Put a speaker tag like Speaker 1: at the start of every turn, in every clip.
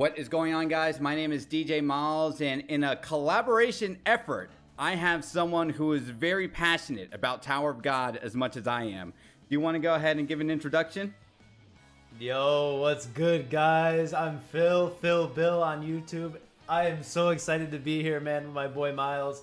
Speaker 1: What is going on, guys? My name is DJ Milez, and in a collaboration effort, I have someone who is very passionate about Tower of God as much as I am. Do you want to go ahead and give an introduction?
Speaker 2: Yo, what's good, guys? I'm FilBil on YouTube. I am so excited to be here, man, with my boy Milez.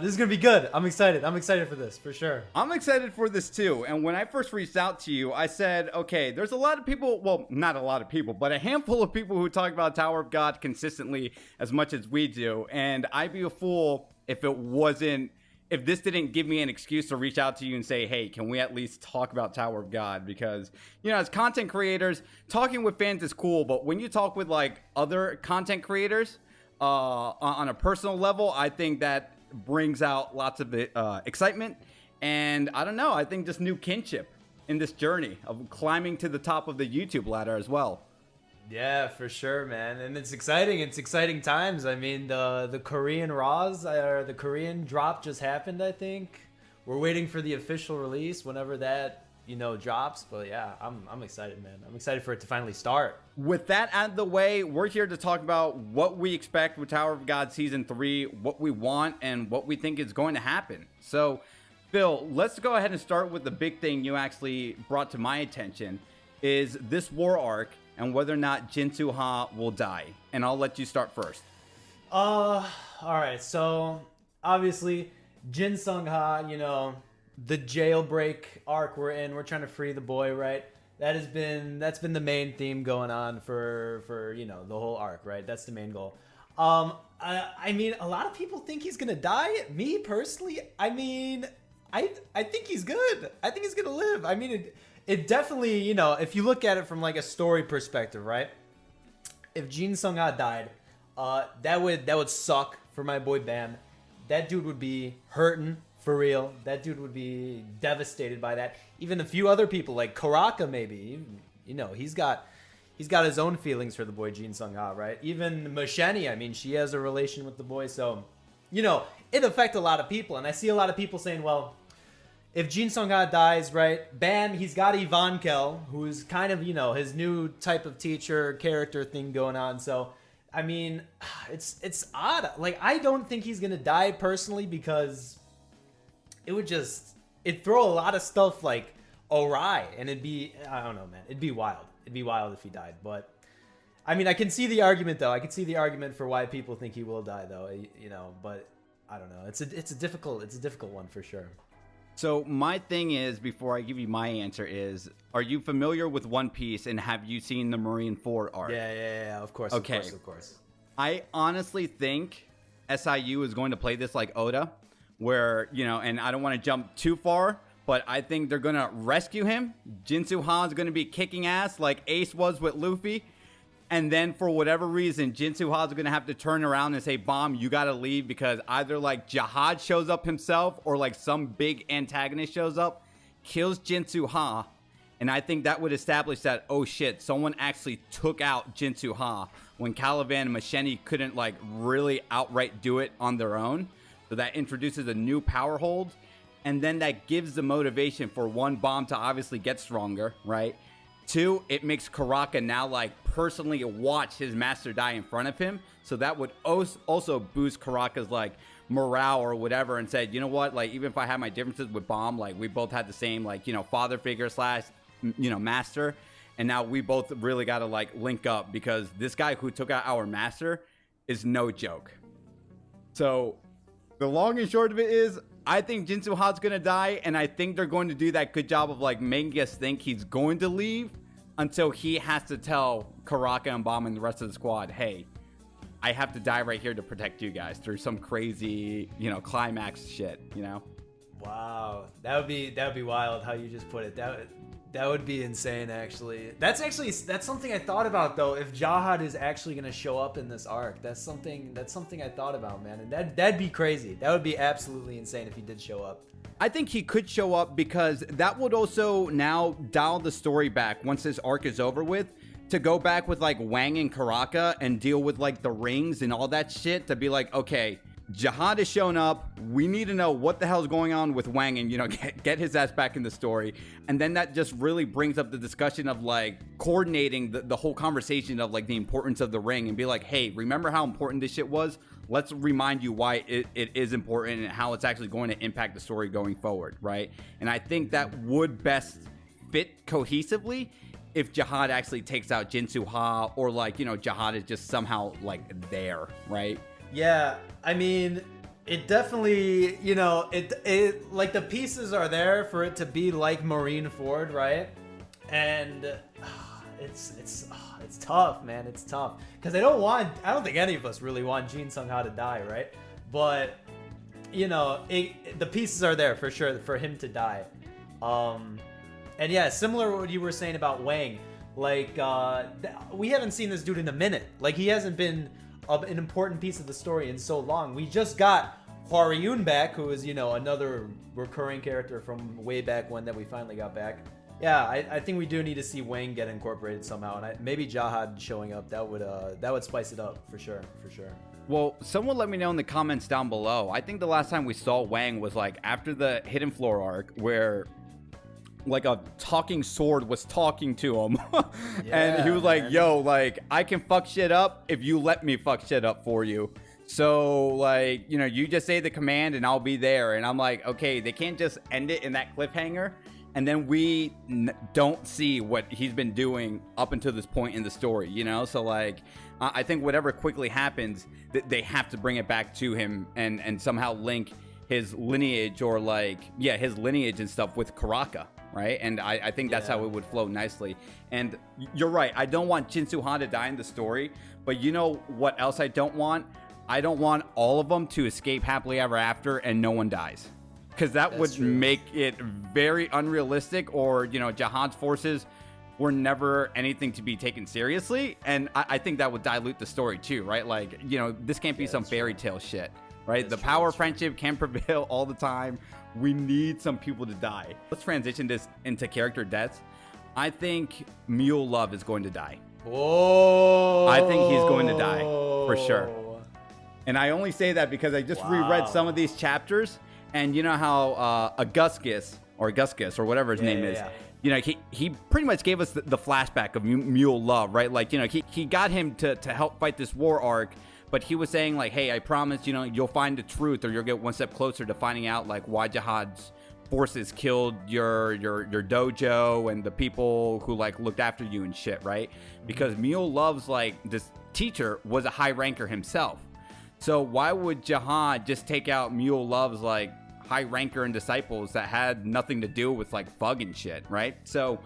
Speaker 2: This is gonna be good. I'm excited for this, for sure.
Speaker 1: I'm excited for this too. And when I first reached out to you, I said, okay, there's a lot of people, well, not a lot of people, but a handful of people who talk about Tower of God consistently as much as we do. And I'd be a fool if if this didn't give me an excuse to reach out to you and say, hey, can we at least talk about Tower of God? Because, you know, as content creators, talking with fans is cool, but when you talk with like other content creators on a personal level, I think that brings out lots of excitement, and I don't know, I think just new kinship in this journey of climbing to the top of the YouTube ladder as well.
Speaker 2: Yeah, for sure, man. And it's exciting times. I mean, the Korean Raws, or the Korean drop just happened, I think. We're waiting for the official release whenever that, you know, drops. But yeah, I'm excited, man. I'm excited for it to finally start.
Speaker 1: With that out of the way, we're here to talk about what we expect with Tower of God Season 3, what we want, and what we think is going to happen. So, Phil, let's go ahead and start with the big thing you actually brought to my attention, is this war arc and whether or not Jinsung Ha will die. And I'll let you start first.
Speaker 2: Alright, so obviously Jinsung Ha, you know, the jailbreak arc we're in, we're trying to free the boy, right? That's been the main theme going on for you know, the whole arc, right? That's the main goal. I mean, a lot of people think he's gonna die. Me personally, I mean, I think he's good. I think he's gonna live. I mean, it definitely, you know, if you look at it from like a story perspective, right? If Jinsung Ha died, that would suck for my boy Bam. That dude would be hurting. For real, that dude would be devastated by that. Even a few other people, like Karaka, maybe. You know, he's got his own feelings for the boy Jinsung Ha, right? Even Maschenny, I mean, she has a relation with the boy, so, you know, it affects a lot of people. And I see a lot of people saying, well, if Jinsung Ha dies, right, bam, he's got Ivankel, who's kind of, you know, his new type of teacher character thing going on. So, I mean, it's odd. Like, I don't think he's gonna die personally, because it'd throw a lot of stuff like awry, and it'd be, I don't know, man, it'd be wild if he died. But I mean, I can see the argument though. I can see the argument for why people think he will die though, you know, but I don't know. It's a difficult one for sure.
Speaker 1: So my thing is, before I give you my answer, is, are you familiar with One Piece, and have you seen the Marineford arc?
Speaker 2: Yeah, of course.
Speaker 1: Okay.
Speaker 2: Of course.
Speaker 1: I honestly think S.I.U is going to play this like Oda, where, you know, and I don't want to jump too far, but I think they're going to rescue him. Jinsung Ha is going to be kicking ass like Ace was with Luffy. And then for whatever reason, Jinsung Ha is going to have to turn around and say, Bomb, you got to leave, because either like Jahad shows up himself, or like some big antagonist shows up, kills Jinsung Ha. And I think that would establish that, oh shit, someone actually took out Jinsung Ha when Caliban and Maschenny couldn't like really outright do it on their own. So that introduces a new power hold, and then that gives the motivation for one, Bomb to obviously get stronger, right? Two, it makes Karaka now like personally watch his master die in front of him, so that would also boost Karaka's like morale or whatever, and said, you know what, like, even if I have my differences with Bomb, like we both had the same, like, you know, father figure slash, you know, master, and now we both really got to like link up, because this guy who took out our master is no joke. So the long and short of it is, I think Jinsung Ha's going to die, and I think they're going to do that good job of like making us think he's going to leave until he has to tell Karaka and Bomb and the rest of the squad, hey, I have to die right here to protect you guys, through some crazy, you know, climax shit, you know?
Speaker 2: Wow, that would be wild how you just put it. That would be insane, actually. That's something I thought about though. If Jahad is actually gonna show up in this arc, that's something I thought about, man. And that'd be crazy. That would be absolutely insane if he did show up.
Speaker 1: I think he could show up, because that would also now dial the story back once this arc is over with, to go back with like Wang and Karaka and deal with like the rings and all that shit, to be like, okay, Jahad has shown up. We need to know what the hell's going on with Wang and, you know, get his ass back in the story. And then that just really brings up the discussion of like coordinating the whole conversation of like the importance of the ring and be like, hey, remember how important this shit was? Let's remind you why it is important and how it's actually going to impact the story going forward, right? And I think that would best fit cohesively if Jahad actually takes out Jinsung Ha, or like, you know, Jahad is just somehow like there, right?
Speaker 2: Yeah, I mean, it definitely, you know, it like the pieces are there for it to be like Marineford, right? And it's tough, man. It's tough because I don't think any of us really want Jinsung Ha to die, right? But you know, the pieces are there for sure for him to die. And yeah, similar to what you were saying about Wang, like we haven't seen this dude in a minute. Like he hasn't been an important piece of the story in so long. We just got Hwaryun back, who is, you know, another recurring character from way back when that we finally got back. Yeah, I think we do need to see Wang get incorporated somehow, and maybe Jahad showing up, that would spice it up for sure.
Speaker 1: Well, someone let me know in the comments down below. I think the last time we saw Wang was like after the Hidden Floor arc, where like a talking sword was talking to him. And he was like, man, yo, like I can fuck shit up if you let me fuck shit up for you. So like, you know, you just say the command and I'll be there. And I'm like, okay, they can't just end it in that cliffhanger and then we don't see what he's been doing up until this point in the story, you know? So like, I think whatever quickly happens, they have to bring it back to him and somehow link his lineage, or like, yeah, his lineage and stuff with Karaka, right? And I think that's how it would flow nicely. And you're right, I don't want Jinsung Ha to die in the story, but you know what else I don't want? I don't want all of them to escape happily ever after and no one dies. Because that would make it very unrealistic, or, you know, Jahad's forces were never anything to be taken seriously. And I think that would dilute the story too, right? Like, you know, this can't be some fairy tale shit, right? The power of friendship can prevail all the time. We need some people to die. Let's transition this into character deaths. I think Mule Love is going to die.
Speaker 2: Whoa!
Speaker 1: I think he's going to die for sure. And I only say that because I just reread some of these chapters, and you know how Augustus or whatever his name is, you know, he pretty much gave us the flashback of Mule Love, right? Like, you know, he got him to help fight this war arc, but he was saying like, hey, I promise, you know, you'll find the truth, or you'll get one step closer to finding out like why Jahad's forces killed your dojo and the people who like looked after you and shit, right? Because Mule Love's like this teacher was a high ranker himself. So why would Jahad just take out Mule Love's like high ranker and disciples that had nothing to do with like Fug and shit, right? So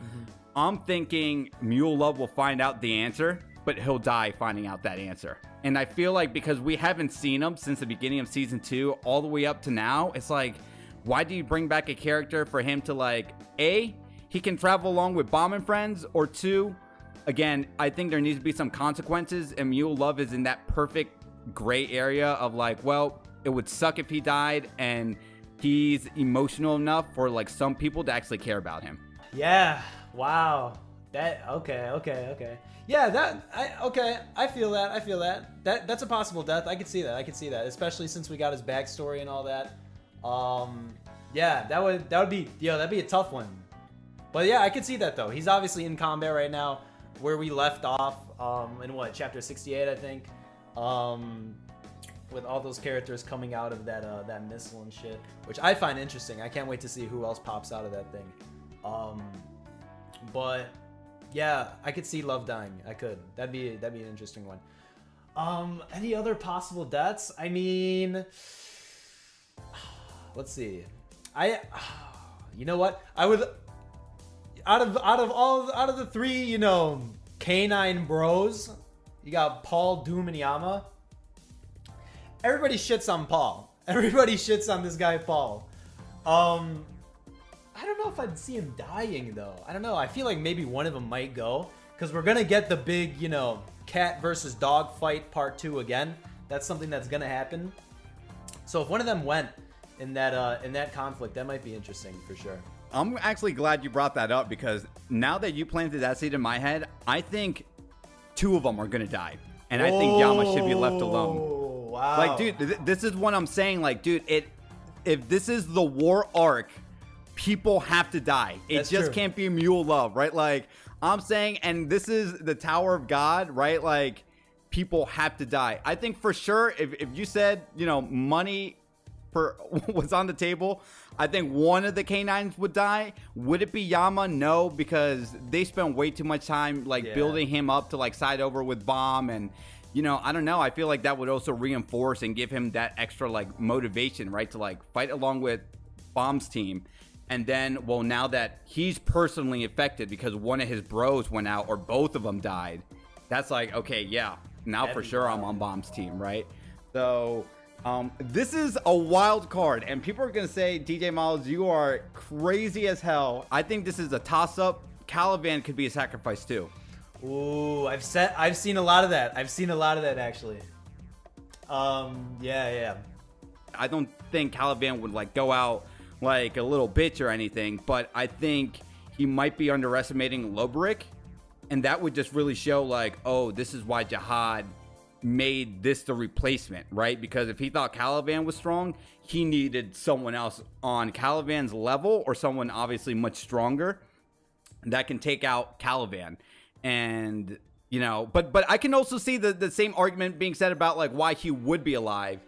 Speaker 1: I'm thinking Mule Love will find out the answer, but he'll die finding out that answer. And I feel like because we haven't seen him since the beginning of season 2 all the way up to now, it's like, why do you bring back a character for him to like, A, he can travel along with Bomb and friends, or 2, again, I think there needs to be some consequences, and Mule Love is in that perfect gray area of like, well, it would suck if he died, and he's emotional enough for like some people to actually care about him.
Speaker 2: Yeah. Wow. That okay. Yeah, I feel that. That's a possible death. I could see that, especially since we got his backstory and all that. Yeah, that'd be a tough one. But yeah, I could see that though. He's obviously in combat right now, where we left off in chapter 68, I think. With all those characters coming out of that missile and shit, which I find interesting. I can't wait to see who else pops out of that thing. But yeah, I could see Love dying. I could. That'd be an interesting one. Any other possible deaths? I mean, let's see. You know what? I would out of the three, you know, canine bros. You got Paul, Doom, and Yama. Everybody shits on Paul. Everybody shits on this guy, Paul. I don't know if I'd see him dying, though. I don't know. I feel like maybe one of them might go. Because we're going to get the big, you know, cat versus dog fight part 2 again. That's something that's going to happen. So if one of them went in that conflict, that might be interesting for sure.
Speaker 1: I'm actually glad you brought that up, because now that you planted that seed in my head, I think 2 of them are going to die. And I think Yama should be left alone.
Speaker 2: Wow.
Speaker 1: Like, dude, this is what I'm saying. Like, dude, if this is the war arc, people have to die. It
Speaker 2: That's
Speaker 1: just
Speaker 2: true.
Speaker 1: can't be mule love, right? Like, I'm saying, and this is the Tower of God, right? Like, people have to die. I think for sure, if you said, you know, money was on the table, I think one of the canines would die. Would it be Yama? No, because they spent way too much time like building him up to like side over with Bomb, and you know, I don't know. I feel like that would also reinforce and give him that extra like motivation, right, to like fight along with Bomb's team. And then, well, now that he's personally affected because one of his bros went out or both of them died, that's like, okay, yeah, now for sure I'm on Bomb's team, right? So this is a wild card, and people are gonna say, DJ Miles, you are crazy as hell. I think this is a toss-up. Caliban could be a sacrifice too.
Speaker 2: Ooh, I've seen a lot of that. I've seen a lot of that actually. Yeah.
Speaker 1: I don't think Caliban would like go out like a little bitch or anything, but I think he might be underestimating Lybrick, and that would just really show like, oh, this is why Jahad made this the replacement, right? Because if he thought Caliban was strong, he needed someone else on Caliban's level or someone obviously much stronger that can take out Caliban. And you know, but I can also see the same argument being said about like why he would be alive,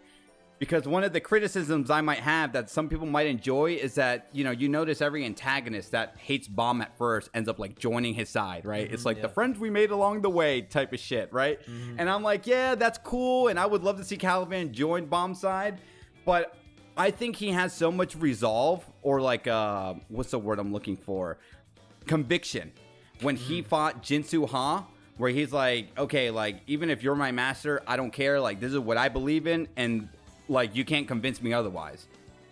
Speaker 1: because one of the criticisms I might have that some people might enjoy is that, you know, you notice every antagonist that hates Bomb at first ends up like joining his side, right? It's like the friends we made along the way type of shit, right? And I'm like, yeah, that's cool, and I would love to see Caliban join Bomb's side, but I think he has so much resolve, or like what's the word I'm looking for? Conviction. When he fought Jinsung Ha, where he's like, okay, like, even if you're my master, I don't care. Like, this is what I believe in, and, like, you can't convince me otherwise.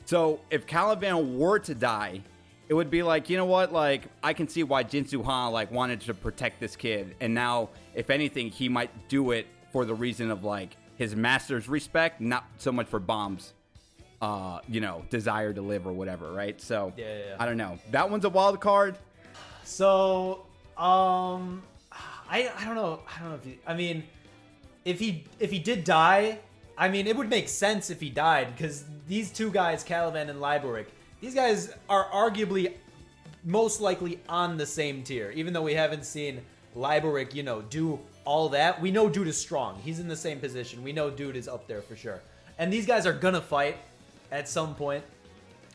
Speaker 1: So, if Caliban were to die, it would be like, you know what? Like, I can see why Jinsung Ha, like, wanted to protect this kid. And now, if anything, he might do it for the reason of, like, his master's respect, not so much for Bomb's, you know, desire to live or whatever, right? So, I don't know. That one's a wild card.
Speaker 2: So, I don't know. I mean, if he did die, I mean, it would make sense if he died, because these two guys, Kallavan and Lyborick, these guys are arguably most likely on the same tier. Even though we haven't seen Lyborick, you know, do all that, we know dude is strong. He's in the same position. We know dude is up there for sure. And these guys are gonna fight at some point.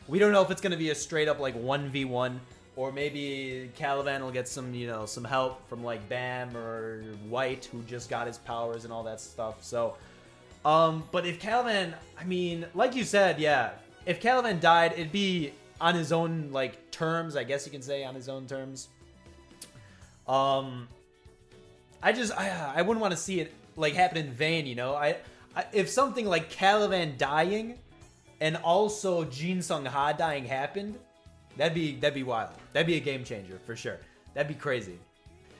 Speaker 2: We don't know if it's gonna be a straight up like 1v1. Or maybe Caliban will get some, you know, some help from like Bam or White, who just got his powers and all that stuff. So, but if Caliban, I mean, like you said, yeah, if Caliban died, it'd be on his own like terms, I guess you can say, on his own terms. I wouldn't want to see it like happen in vain, you know. If something like Caliban dying and also Jinsung Ha dying happened, that'd be wild. That'd be a game changer for sure. That'd be crazy.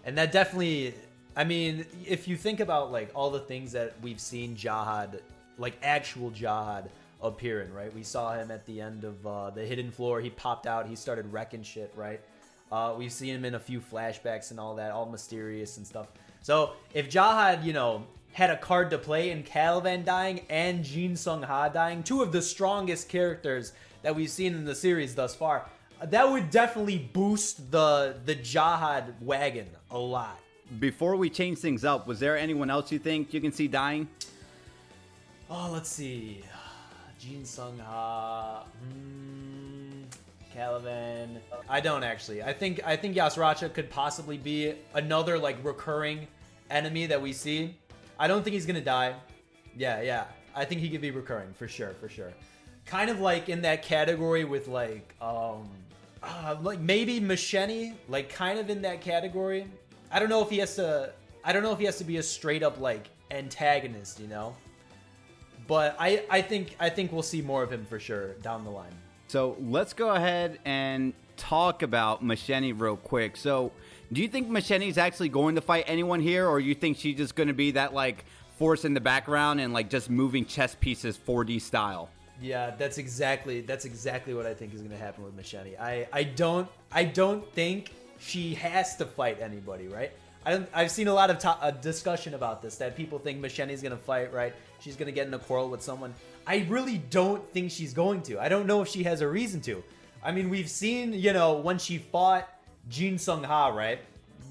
Speaker 2: And that definitely, I mean, if you think about like all the things that we've seen Jahad, like actual Jahad appear in, right? We saw him at the end of the Hidden Floor. He popped out. He started wrecking shit, right? We've seen him in a few flashbacks and all that, all mysterious and stuff. So if Jahad, you know, had a card to play in Caliban dying and Jinsung Ha dying, two of the strongest characters that we've seen in the series thus far, that would definitely boost the Jahad wagon a lot.
Speaker 1: Before we change things up, was there anyone else you think you can see dying?
Speaker 2: Oh, let's see. Jinsung Ha, Caliban. I don't actually. I think Yasratcha could possibly be another like recurring enemy that we see. I don't think he's gonna die. Yeah. I think he could be recurring for sure. Kind of like in that category with like maybe Maschenny, like kind of in that category. I don't know if he has to be a straight up like antagonist, you know. But I think we'll see more of him for sure down the line.
Speaker 1: So let's go ahead and talk about Maschenny real quick. So do you think Maschenny's actually going to fight anyone here, or you think she's just going to be that like force in the background and like just moving chess pieces 4D style?
Speaker 2: Yeah, that's exactly what I think is going to happen with Maschenny. I don't think she has to fight anybody, right? I've seen a lot of discussion about this, that people think Maschenny's gonna fight, right? She's gonna get in a quarrel with someone. I really don't think she's going to. I don't know if she has a reason to. I mean, we've seen, you know, when she fought Jinsung Ha, right?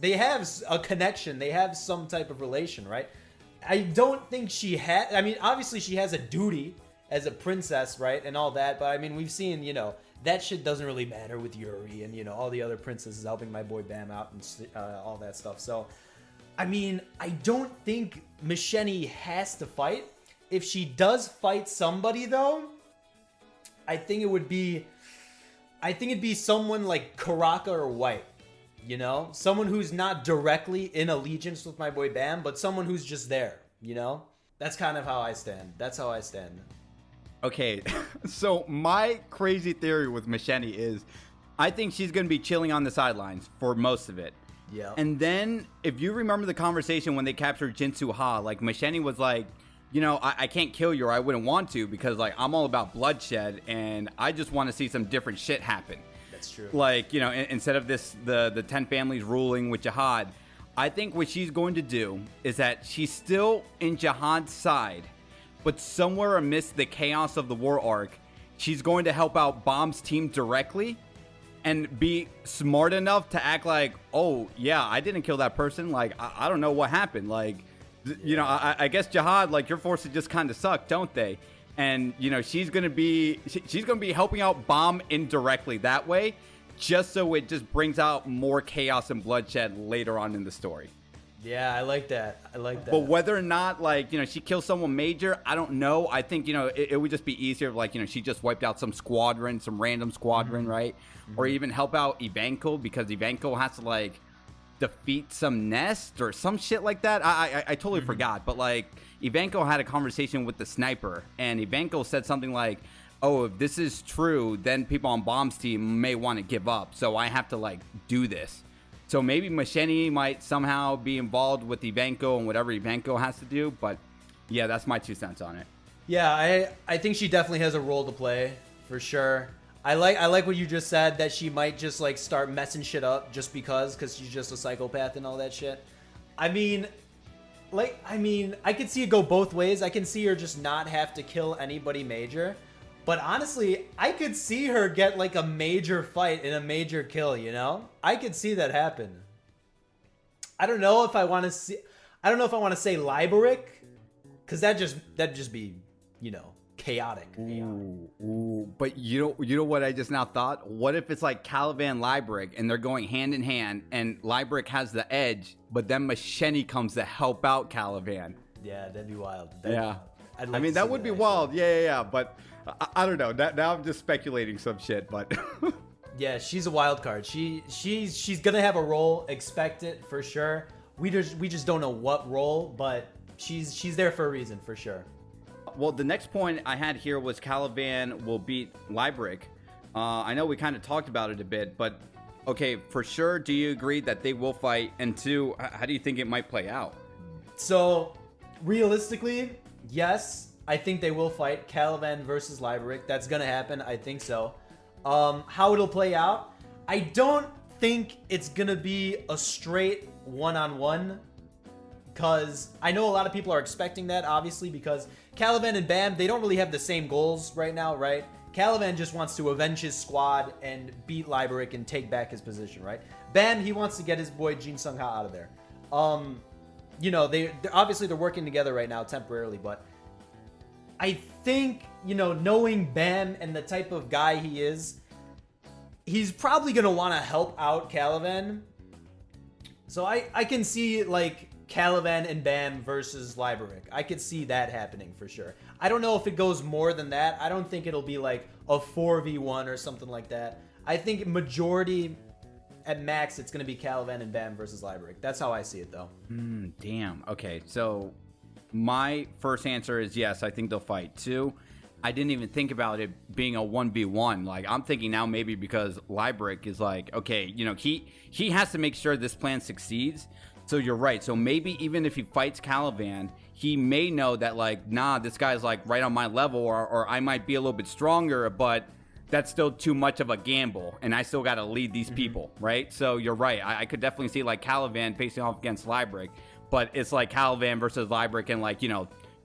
Speaker 2: They have a connection. They have some type of relation, right? I don't think she had. I mean, obviously she has a duty as a princess, right, and all that. But I mean, we've seen, you know, that shit doesn't really matter with Yuri and, you know, all the other princesses helping my boy Bam out and all that stuff. So, I mean, I don't think Maschenny has to fight. If she does fight somebody, though, I think it'd be someone like Karaka or White. You know, someone who's not directly in allegiance with my boy Bam, but someone who's just there, you know? That's kind of how I stand. That's how I stand.
Speaker 1: Okay, so my crazy theory with Maschenny is I think she's going to be chilling on the sidelines for most of it.
Speaker 2: Yeah.
Speaker 1: And then, if you remember the conversation when they captured Jinsung Ha, like, Maschenny was like, you know, I can't kill you, or I wouldn't want to, because, like, I'm all about bloodshed, and I just want to see some different shit happen.
Speaker 2: That's true.
Speaker 1: Like, you know, instead of the 10 families ruling with Jahad, I think what she's going to do is that she's still in Jahad's side, but somewhere amidst the chaos of the war arc, she's going to help out Bomb's team directly and be smart enough to act like, oh, yeah, I didn't kill that person. Like, I don't know what happened. Like, you know, I guess Jahad, like, your forces just kind of suck, don't they? And, you know, she's going to be helping out Bomb indirectly that way, just so it just brings out more chaos and bloodshed later on in the story.
Speaker 2: Yeah, I like that.
Speaker 1: But whether or not, like, you know, she kills someone major, I don't know. I think, you know, it would just be easier if, like, you know, she just wiped out some random squadron, right? Or even help out Ivanko, because Ivanko has to, like, defeat some nest or some shit like that. I totally forgot. But, like, Ivanko had a conversation with the sniper, and Ivanko said something like, oh, if this is true, then people on Bomb's team may want to give up, so I have to, like, do this. So maybe Maschenny might somehow be involved with Ivanko and whatever Ivanko has to do, but yeah, that's my 2 cents on it.
Speaker 2: Yeah, I think she definitely has a role to play, for sure. I like what you just said, that she might just, like, start messing shit up just because she's just a psychopath and all that shit. I mean, I could see it go both ways. I can see her just not have to kill anybody major. But honestly, I could see her get, like, a major fight and a major kill, you know? I could see that happen. I don't know if I want to say Lybrick, because that'd just be, you know, chaotic.
Speaker 1: Ooh. But you know what I just now thought? What if it's like Caliban and Lybrick, and they're going hand in hand, and Lybrick has the edge, but then Maschenny comes to help out Caliban?
Speaker 2: Yeah, that'd be wild.
Speaker 1: I mean, that would be wild. Yeah. But I don't know. Now I'm just speculating some shit, but
Speaker 2: yeah, she's a wild card. She's gonna have a role. Expect it for sure. We just don't know what role, but she's there for a reason for sure.
Speaker 1: Well, the next point I had here was Caliban will beat Lybrick. I know we kind of talked about it a bit, but okay, for sure, do you agree that they will fight? And 2, how do you think it might play out?
Speaker 2: So, realistically, yes, I think they will fight Caliban versus Lybrick. That's gonna happen. I think so. How it'll play out, I don't think it's gonna be a straight one-on-one, because I know a lot of people are expecting that, obviously, because Caliban and Bam, they don't really have the same goals right now, right? Caliban just wants to avenge his squad and beat Lybrick and take back his position, right? Bam, he wants to get his boy Jinsung Ha out of there. You know, they're obviously they're working together right now temporarily, but I think, you know, knowing Bam and the type of guy he is, he's probably going to want to help out Caliban. So I can see, like, Caliban and Bam versus Lybrick. I could see that happening for sure. I don't know if it goes more than that. I don't think it'll be like a 4v1 or something like that. I think majority, at max, it's going to be Caliban and Bam versus Lybrick. That's how I see it, though.
Speaker 1: Damn. Okay, so my first answer is yes, I think they'll fight. 2, I didn't even think about it being a 1v1. Like, I'm thinking now maybe because Lybrick is like, okay, you know, he has to make sure this plan succeeds. So you're right. So maybe even if he fights Caliban, he may know that, like, nah, this guy's, like, right on my level, or I might be a little bit stronger, but that's still too much of a gamble, and I still got to lead these people, right? So you're right. I could definitely see like Caliban facing off against Lybrick, but it's like Caliban versus Lybrick and like,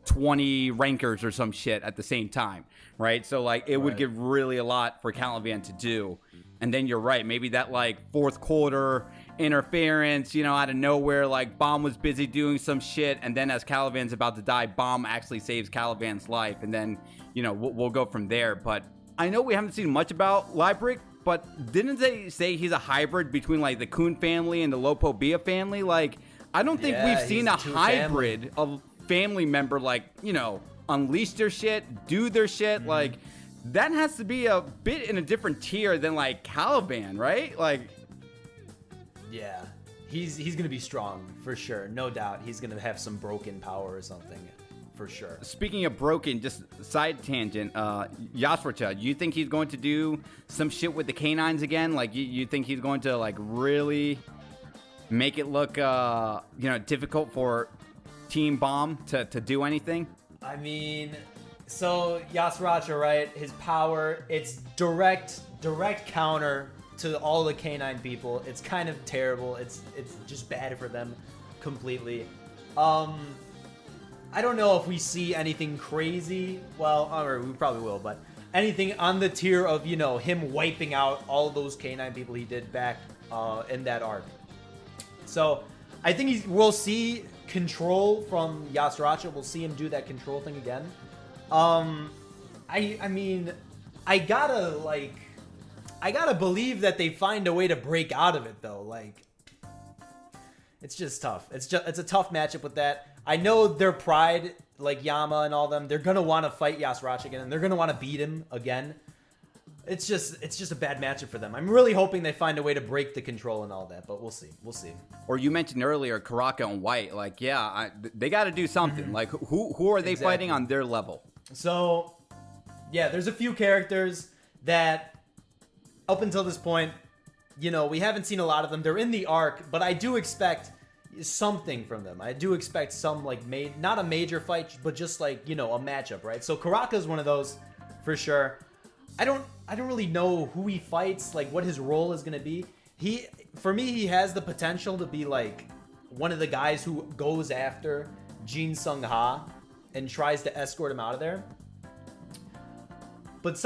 Speaker 1: 20 rankers or some shit at the same time, right? So like it would give really a lot for Caliban to do. And then you're right, maybe that like fourth quarter interference, out of nowhere, like Bomb was busy doing some shit, and then as Caliban's about to die, Bomb actually saves Caliban's life, and then we'll go from there. But I know we haven't seen much about Lybrick, but didn't they say he's a hybrid between like the Kun family and the Lopobia family? Like I don't think we've seen a hybrid of family member like unleash their shit, do their shit. Like that has to be a bit in a different tier than like Caliban, right? Like
Speaker 2: yeah, he's gonna be strong for sure, no doubt. He's gonna have some broken power or something for sure.
Speaker 1: Speaking of broken, just side tangent, Yasratcha, you think he's going to do some shit with the canines again? Like you think he's going to like really make it look difficult for Team Bomb to do anything?
Speaker 2: I mean, so Yasratcha, right? His power, it's direct counter to all the canine people. It's kind of terrible. It's just bad for them completely. I don't know if we see anything crazy. Well, or we probably will, but anything on the tier of him wiping out all those canine people he did back in that arc. So I think we'll see control from Yasratcha. We'll see him do that control thing again. I mean, I gotta believe that they find a way to break out of it though. Like, it's just tough. It's a tough matchup with that. I know their pride, like Yama and all them, they're gonna want to fight Yasratcha again, and they're gonna want to beat him again. It's just a bad matchup for them. I'm really hoping they find a way to break the control and all that, but we'll see.
Speaker 1: Or you mentioned earlier Karaka and White. Like, yeah, they got to do something. Like, who are they fighting on their level?
Speaker 2: So, yeah, there's a few characters that, up until this point, we haven't seen a lot of them. They're in the arc, but I do expect something from them. I do expect some, like, not a major fight, but just, like, a matchup, right? So Karaka is one of those, for sure. I don't really know who he fights, like what his role is gonna be. For me, he has the potential to be like one of the guys who goes after Jinsung Ha and tries to escort him out of there. But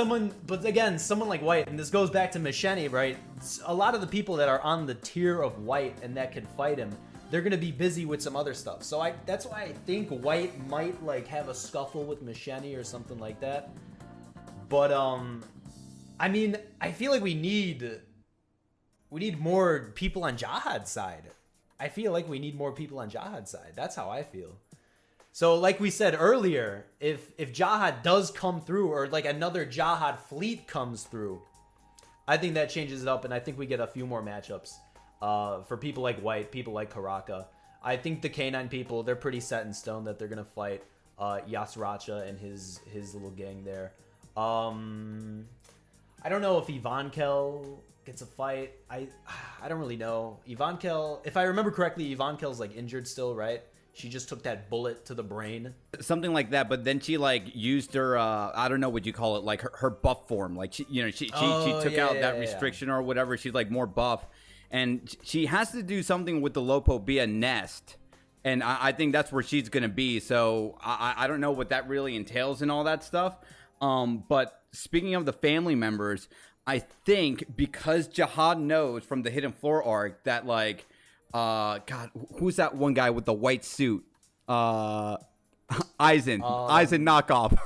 Speaker 2: again, someone like White, and this goes back to Maschenny, right? A lot of the people that are on the tier of White and that can fight him, they're gonna be busy with some other stuff. So that's why I think White might like have a scuffle with Maschenny or something like that. But I mean, I feel like we need more people on Jahad's side. I feel like we need more people on Jahad's side. That's how I feel. So like we said earlier, if Jahad does come through, or like another Jahad fleet comes through, I think that changes it up, and I think we get a few more matchups for people like White, people like Karaka. I think the canine people, they're pretty set in stone that they're gonna fight Yasratcha and his little gang there. I don't know if Ivankel gets a fight. I don't really know. Ivankel, if I remember correctly, Ivankel's like injured still, right? She just took that bullet to the brain.
Speaker 1: Something like that, but then she like used her I don't know what you call it, like her buff form. Like she took out that restriction or whatever. She's like more buff. And she has to do something with the Lopobia nest. And I think that's where she's gonna be. So I don't know what that really entails and all that stuff. But speaking of the family members, I think because Jahad knows from the Hidden Floor arc that like, God, who's that one guy with the white suit? Aizen knockoff.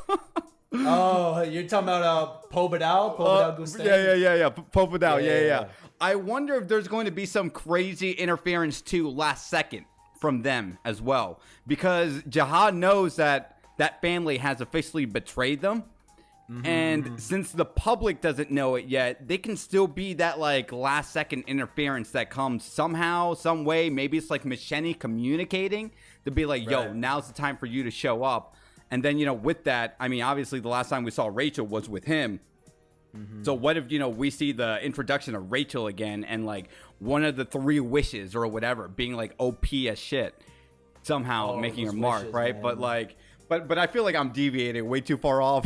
Speaker 2: Oh, you're talking about Pobadao? Pobadao Gustain?
Speaker 1: Yeah. Pobadao, yeah. I wonder if there's going to be some crazy interference too last second from them as well. Because Jahad knows that family has officially betrayed them. And since the public doesn't know it yet, they can still be that like last second interference that comes somehow, some way. Maybe it's like Maschenny communicating to be like, yo, now's the time for you to show up. And then, with that, I mean, obviously the last time we saw Rachel was with him. So what if, we see the introduction of Rachel again and like one of the 3 wishes or whatever being like OP as shit, somehow making her mark, right? Man. But but I feel like I'm deviating way too far off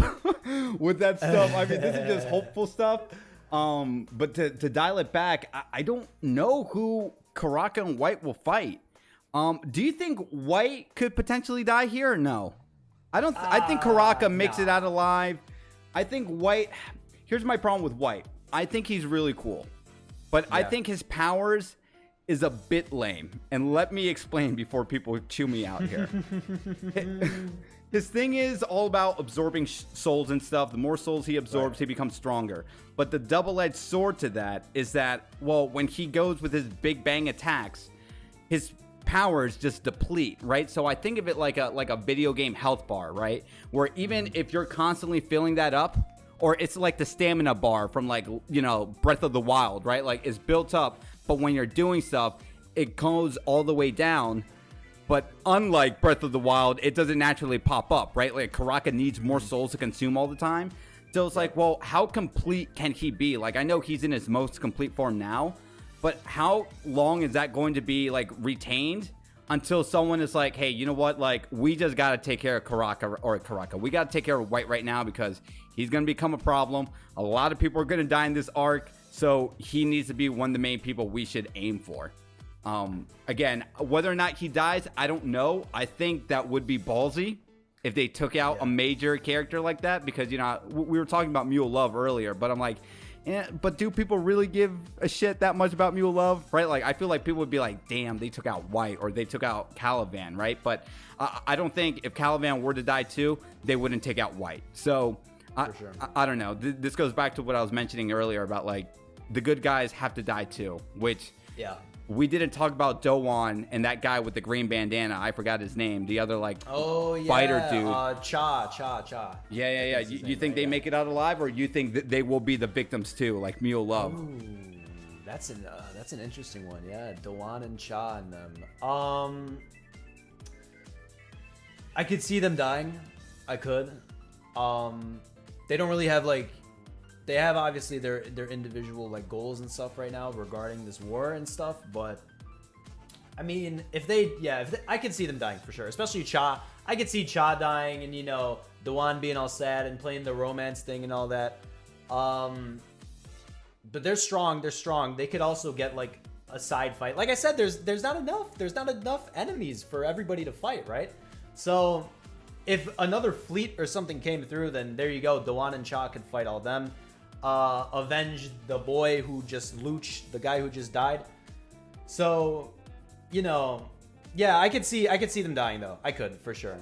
Speaker 1: with that stuff. I mean, this is just hopeful stuff. But to dial it back, I don't know who Karaka and White will fight. Do you think White could potentially die here or no? I don't. I think Karaka makes it out alive. I think White. Here's my problem with White. I think he's really cool, but I think his powers is a bit lame. And let me explain before people chew me out here. His thing is all about absorbing souls and stuff. The more souls he absorbs, he becomes stronger. But the double-edged sword to that is that, well, when he goes with his big bang attacks, his powers just deplete, right? So I think of it like a video game health bar, right? Where even if you're constantly filling that up, or it's like the stamina bar from like, you know, Breath of the Wild, right? Like it's built up, but when you're doing stuff, it goes all the way down. But unlike Breath of the Wild, it doesn't naturally pop up, right? Like Karaka needs more souls to consume all the time. So it's like, well, how complete can he be? Like, I know he's in his most complete form now, but how long is that going to be like retained until someone is like, hey, you know what? Like, we just got to take care of Karaka. We got to take care of White right now because he's going to become a problem. A lot of people are going to die in this arc. So he needs to be one of the main people we should aim for. Again, whether or not he dies, I don't know. I think that would be ballsy if they took out a major character like that, because, you know, we were talking about Mule Love earlier, but I'm like, but do people really give a shit that much about Mule Love, right? Like, I feel like people would be like, damn, they took out White or they took out Caliban, right? But I don't think if Caliban were to die too, they wouldn't take out White. So I don't know. This goes back to what I was mentioning earlier about like the good guys have to die too, which we didn't talk about Dowan and that guy with the green bandana. I forgot his name. The other like fighter dude.
Speaker 2: Cha.
Speaker 1: Yeah. You think they make it out alive, or you think that they will be the victims too, like Mule Love?
Speaker 2: Ooh, that's an interesting one. Yeah, Dowan and Cha and them. I could see them dying. I could. They don't really have like. They have obviously their individual like goals and stuff right now regarding this war and stuff, but I mean, if they I could see them dying for sure, especially Cha. I could see Cha dying, and you know, Dowan being all sad and playing the romance thing and all that. But they're strong. They could also get like a side fight. Like I said, there's not enough enemies for everybody to fight, right? So if another fleet or something came through, then there you go. Dowan and Cha could fight all them. Avenge the boy who just looched, the guy who just died. So, you know, yeah, I could see them dying though. I could for sure.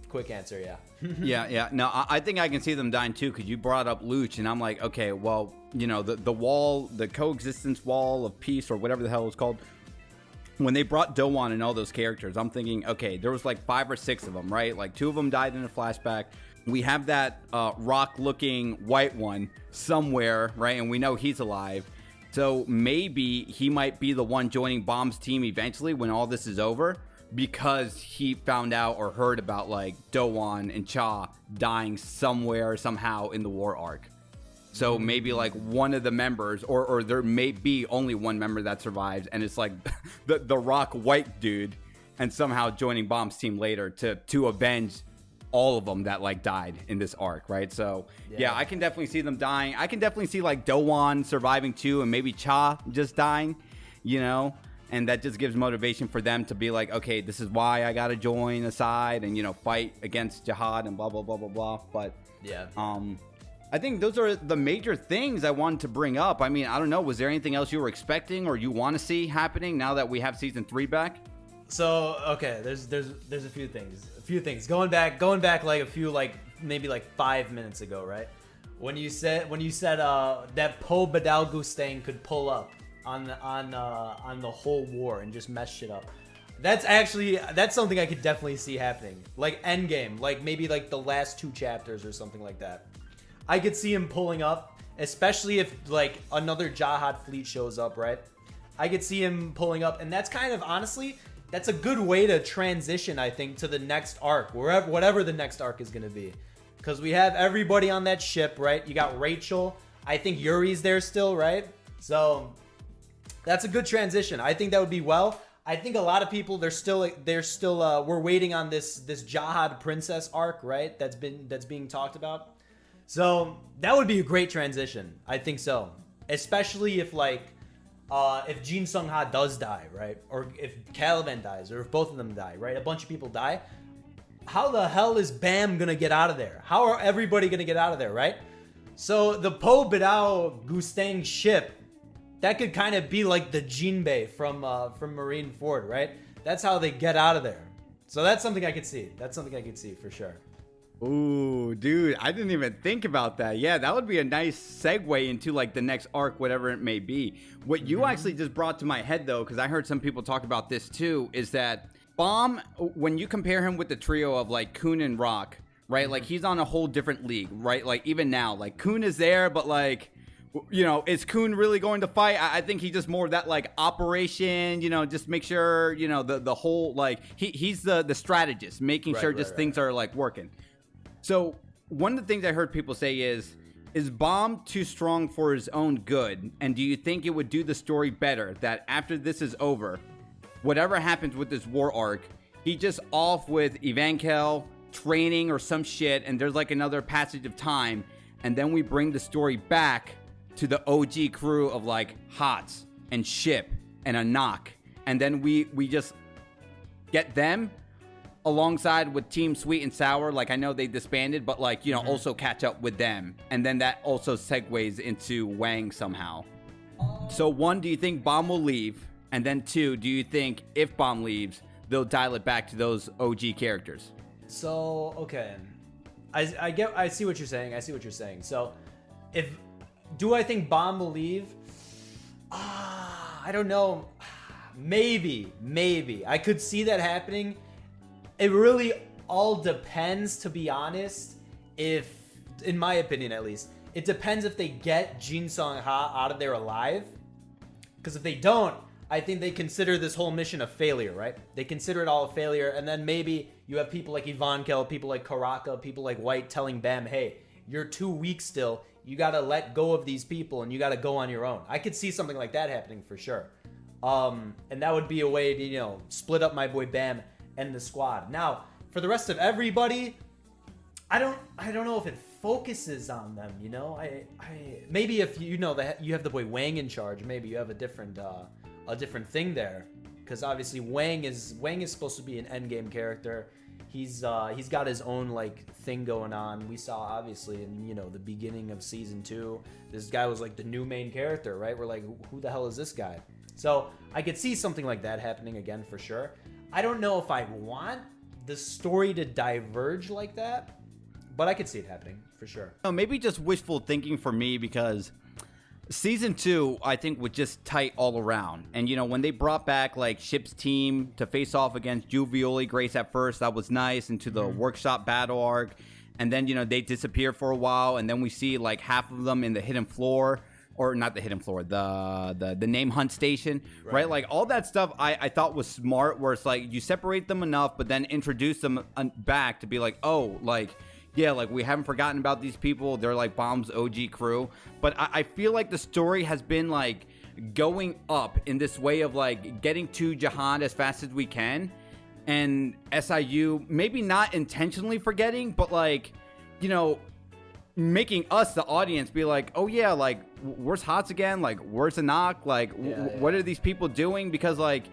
Speaker 2: Quick answer, yeah.
Speaker 1: yeah. No, I think I can see them dying too, because you brought up Luch, and I'm like, okay, well, you know, the wall, the coexistence wall of peace, or whatever the hell it's called. When they brought Dowan and all those characters, I'm thinking, okay, there was like 5 or 6 of them, right? Like 2 of them died in a flashback. We have that rock-looking white one somewhere, right? And we know he's alive. So maybe he might be the one joining Bomb's team eventually when all this is over, because he found out or heard about like Dowan and Cha dying somewhere, somehow in the war arc. So maybe like one of the members, or there may be only one member that survives, and it's like the rock white dude, and somehow joining Bomb's team later to avenge all of them that like died in this arc, right? So yeah, I can definitely see them dying. I can definitely see like Dowan surviving too, and maybe Cha just dying, you know, and that just gives motivation for them to be like, okay, this is why I gotta join a side and, you know, fight against Jahad and blah blah blah blah blah. But yeah, I think those are the major things I wanted to bring up. I mean, I don't know, was there anything else you were expecting or you want to see happening now that we have season 3 back?
Speaker 2: So okay, there's a few things. Going back like a few, like maybe like 5 minutes ago, right? When you said that Po Badalgu Stang could pull up on the whole war and just mess shit up. That's something I could definitely see happening. Like endgame, like maybe like the last 2 chapters or something like that. I could see him pulling up, especially if like another Jahad fleet shows up, right? I could see him pulling up, and that's kind of, honestly, that's a good way to transition, I think, to the next arc, whatever the next arc is going to be. Because we have everybody on that ship, right? You got Rachel. I think Yuri's there still, right? So that's a good transition. I think that would be well. I think a lot of people they're still we're waiting on this Jahad princess arc, right? That's being talked about. So that would be a great transition. I think so, especially if if Jinsung Ha does die, right? Or if Caliban dies, or if both of them die, right? A bunch of people die. How the hell is Bam gonna get out of there? How are everybody gonna get out of there, right? So the Po Bidao Gustang ship, that could kind of be like the Jinbei from Marineford, right? That's how they get out of there. So that's something I could see. That's something I could see for sure.
Speaker 1: Ooh, dude, I didn't even think about that. Yeah, that would be a nice segue into like the next arc, whatever it may be. What you actually just brought to my head, though, because I heard some people talk about this too, is that Bomb, when you compare him with the trio of like Kun and Rock, right? Like he's on a whole different league, right? Like even now, like Kun is there, but like, you know, is Kun really going to fight? I think he's just more of that like operation, you know, just make sure, you know, the whole like he's the strategist, making sure things are like working. So one of the things I heard people say is Bomb too strong for his own good? And do you think it would do the story better that after this is over, whatever happens with this war arc, he just off with Evankel training or some shit, and there's like another passage of time, and then we bring the story back to the OG crew of like Hots and Ship and Anak, and then we just get them alongside with Team Sweet and Sour. Like I know they disbanded, but like, you know, also catch up with them, and then that also segues into Wang somehow. So one, do you think Bomb will leave? And then two, do you think if Bomb leaves, they'll dial it back to those OG characters?
Speaker 2: So okay, I see what you're saying. So do I think Bomb will leave? I don't know. Maybe I could see that happening. It really all depends, to be honest. If, in my opinion at least, it depends if they get Jinsung Ha out of there alive. Because if they don't, I think they consider this whole mission a failure, right? They consider it all a failure, and then maybe you have people like Evankel, people like Karaka, people like White telling Bam, hey, you're too weak still. You gotta let go of these people, and you gotta go on your own. I could see something like that happening for sure. And that would be a way to, you know, split up my boy Bam and the squad. Now, for the rest of everybody, I don't know if it focuses on them, you know? I maybe if you know that you have the boy Wang in charge, maybe you have a different thing there, because obviously Wang is supposed to be an endgame character. He's got his own like thing going on. We saw obviously in, you know, the beginning of season 2, this guy was like the new main character, right? We're like, who the hell is this guy? So I could see something like that happening again for sure. I don't know if I want the story to diverge like that, but I could see it happening for sure.
Speaker 1: Maybe just wishful thinking for me, because season 2, I think, was just tight all around. And, you know, when they brought back, like, Ship's team to face off against Juvioli Grace at first, that was nice, into the workshop battle arc. And then, you know, they disappear for a while, and then we see, like, half of them in the hidden floor. Or not the hidden floor, the name hunt station, right? Like, all that stuff I thought was smart, where it's like, you separate them enough, but then introduce them back to be like, oh, like, yeah, like, we haven't forgotten about these people. They're like Bomb's OG crew. But I feel like the story has been like going up in this way of like getting to Jahad as fast as we can, and S.I.U. maybe not intentionally forgetting, but like, you know, making us, the audience, be like, oh yeah, like, where's Hots again? Like, where's Anak? Like, what are these people doing? Because like,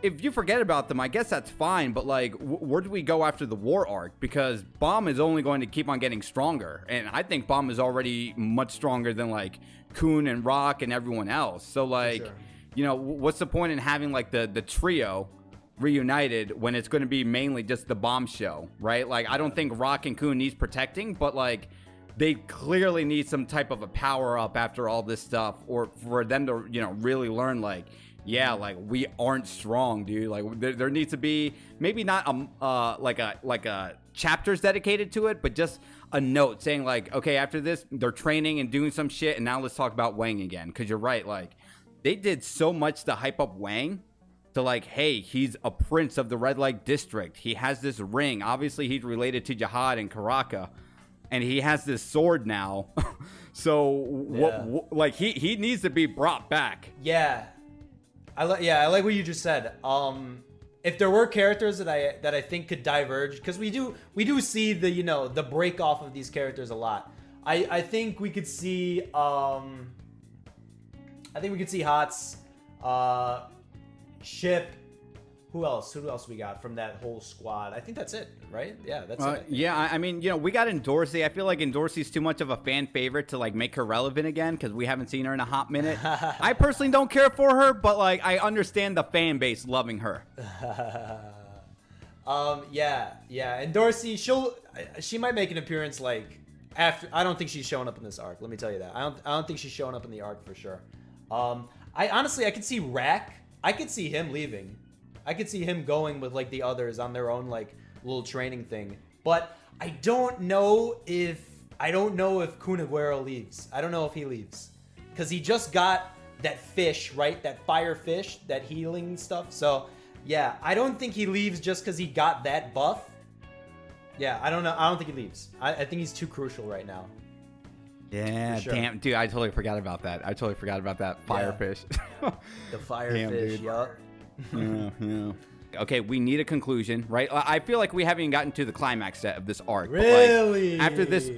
Speaker 1: if you forget about them, I guess that's fine, but like, where do we go after the war arc? Because Bomb is only going to keep on getting stronger, and I think Bomb is already much stronger than like Kun and Rock and everyone else. So like, you know, what's the point in having like the trio reunited when it's going to be mainly just the Bomb show, right? Like, I don't think Rock and Kun needs protecting, but like, they clearly need some type of a power up after all this stuff, or for them to, you know, really learn like, yeah, like, we aren't strong, dude. Like, there needs to be maybe not like a chapters dedicated to it, but just a note saying like, okay, after this they're training and doing some shit, and now let's talk about Wang again. Because you're right, like, they did so much to hype up Wang, to like, hey, he's a prince of the Red Light District, he has this ring, obviously he's related to Jahad and Karaka, and he has this sword now. So like, he needs to be brought back.
Speaker 2: Yeah, I like what you just said. If there were characters that I think could diverge, because we do see the the break off of these characters a lot. I think we could see Hots, Ship. Who else we got from that whole squad? I think that's it, right? Yeah, that's it.
Speaker 1: Yeah, I mean, we got Endorsi. I feel like Endorsi's too much of a fan favorite to like make her relevant again because we haven't seen her in a hot minute. I personally don't care for her, but like I understand the fan base loving her.
Speaker 2: Yeah. Endorsi, she might make an appearance like after. I don't think she's showing up in this arc. Let me tell you that. I don't think she's showing up in the arc for sure. I could see Rack. I could see him leaving. I could see him going with like the others on their own like little training thing. But I don't know if Kunaguero leaves. I don't know if he leaves. Because he just got that fish, right? That fire fish, that healing stuff. So yeah, I don't think he leaves just because he got that buff. Yeah, I don't know. I don't think he leaves. I think he's too crucial right now.
Speaker 1: Yeah,
Speaker 2: sure.
Speaker 1: Damn, dude, I totally forgot about that. Firefish.
Speaker 2: The firefish, yup.
Speaker 1: Yeah. Okay, we need a conclusion, right? I feel like we haven't even gotten to the climax yet of this arc.
Speaker 2: Really?
Speaker 1: But like,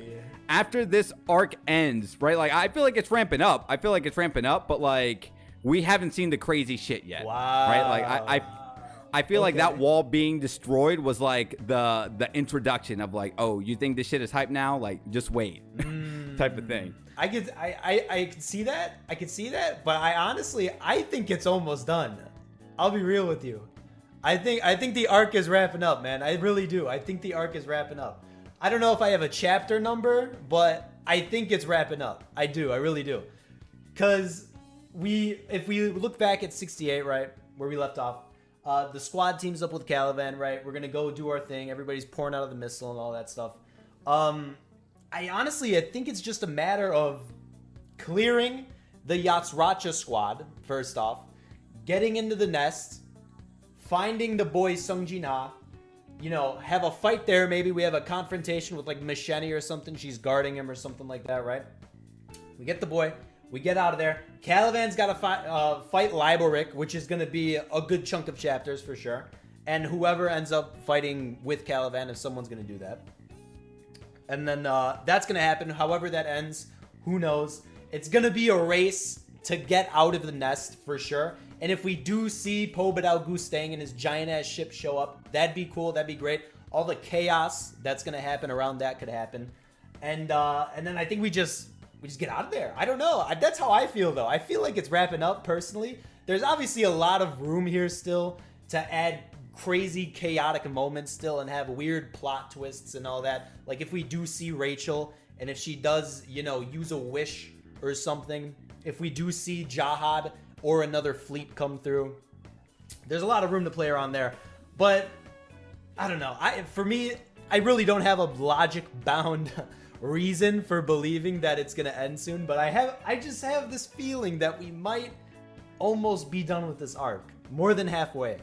Speaker 1: after this arc ends, right? Like, I feel like it's ramping up. But like, we haven't seen the crazy shit yet.
Speaker 2: Wow.
Speaker 1: Right? Like, I feel like that wall being destroyed was like the introduction of like, oh, you think this shit is hype now? Like, just wait, type of thing.
Speaker 2: I could see that. But I think it's almost done. I'll be real with you. I think the arc is wrapping up, man. I really do. I think the arc is wrapping up. I don't know if I have a chapter number, but I think it's wrapping up. I do. I really do. Because if we look back at 68, right, where we left off, the squad teams up with Caliban, right? We're going to go do our thing. Everybody's pouring out of the missile and all that stuff. I think it's just a matter of clearing the Yasratcha squad, first off, getting into the nest, finding the boy Jinsung Ha, have a fight there. Maybe we have a confrontation with like Maschenny or something. She's guarding him or something like that, right? We get the boy. We get out of there. Caliban's got to fight Lybrick, which is going to be a good chunk of chapters for sure. And whoever ends up fighting with Caliban, if someone's going to do that. And then that's going to happen. However that ends, who knows? It's going to be a race to get out of the nest for sure. And if we do see Pobedao Gustang and his giant-ass ship show up, that'd be cool. That'd be great. All the chaos that's going to happen around that could happen. And then I think we just get out of there. I don't know. That's how I feel, though. I feel like it's wrapping up, personally. There's obviously a lot of room here still to add crazy, chaotic moments still and have weird plot twists and all that. Like, if we do see Rachel, and if she does, use a wish or something, if we do see Jahad or another fleet come through, there's a lot of room to play around there. But, I don't know. For me, I really don't have a logic-bound reason for believing that it's gonna end soon, but I just have this feeling that we might almost be done with this arc, more than halfway.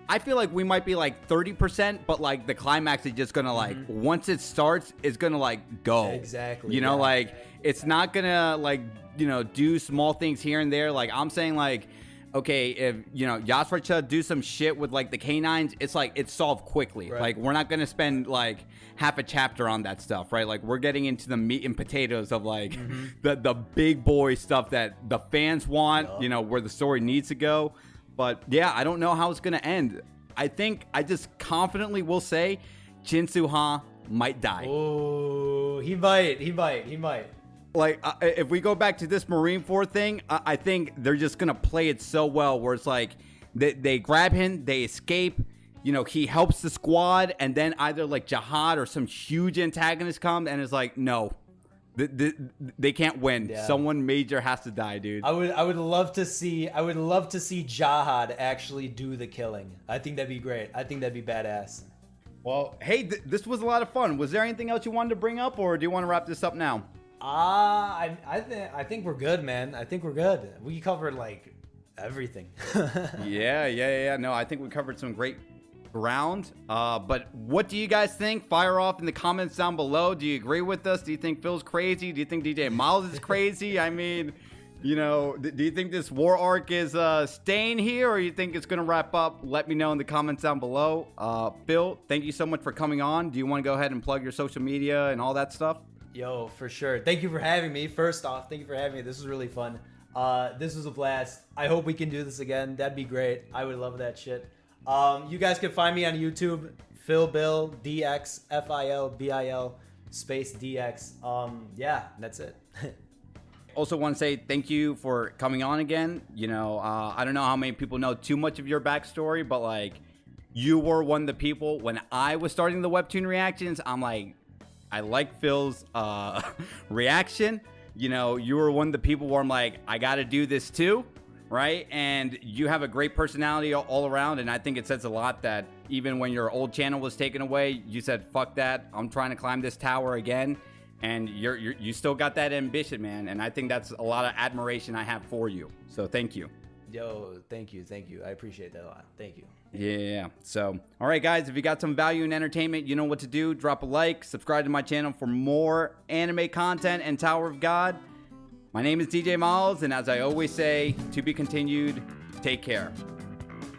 Speaker 1: I feel like we might be like 30%, but like the climax is just gonna like once it starts, it's gonna like go.
Speaker 2: Exactly.
Speaker 1: Like it's not gonna like do small things here and there. Like I'm saying, like okay, if Yasratcha do some shit with like the canines, it's like it's solved quickly.
Speaker 2: Right.
Speaker 1: Like we're not gonna spend like half a chapter on that stuff, right? Like we're getting into the meat and potatoes of like the big boy stuff that the fans want, where the story needs to go. But yeah, I don't know how it's gonna end. I think I just confidently will say Jinsung Ha might die.
Speaker 2: Oh, he might.
Speaker 1: Like, if we go back to this Marineford thing, I think they're just going to play it so well where it's like they grab him, they escape, he helps the squad, and then either like Jahad or some huge antagonist comes and it's like, no, they can't win.
Speaker 2: Yeah.
Speaker 1: Someone major has to die, dude.
Speaker 2: I would love to see Jahad actually do the killing. I think that'd be great. I think that'd be badass.
Speaker 1: Well, hey, this was a lot of fun. Was there anything else you wanted to bring up, or do you want to wrap this up now?
Speaker 2: I think we're good, man. I think we're good. We covered like everything.
Speaker 1: Yeah. No, I think we covered some great ground. But what do you guys think? Fire off in the comments down below. Do you agree with us? Do you think Phil's crazy? Do you think DJ Milez is crazy? I mean, You know, do you think this war arc is staying here, or you think it's gonna wrap up? Let me know in the comments down below. Phil, thank you so much for coming on. Do you want to go ahead and plug your social media and all that stuff?
Speaker 2: Yo, for sure. Thank you for having me. First off, thank you for having me. This was really fun. This was a blast. I hope we can do this again. That'd be great. I would love that shit. You guys can find me on YouTube, FilBil DX, FilBil space DX. Yeah, that's it.
Speaker 1: Also want to say thank you for coming on again. You know, I don't know how many people know too much of your backstory, but like, you were one of the people when I was starting the Webtoon reactions. I'm like, I like Phil's reaction. You know, you were one of the people where I'm like, I got to do this too, right? And you have a great personality all around, and I think it says a lot that even when your old channel was taken away, you said, fuck that, I'm trying to climb this tower again. And you still got that ambition, man. And I think that's a lot of admiration I have for you. So thank you.
Speaker 2: Yo, thank you. I appreciate that a lot. Thank you.
Speaker 1: Yeah. So, all right, guys, if you got some value in entertainment, you know what to do. Drop a like, subscribe to my channel for more anime content and Tower of God. My name is DJ Milez, and as I always say, to be continued, take care.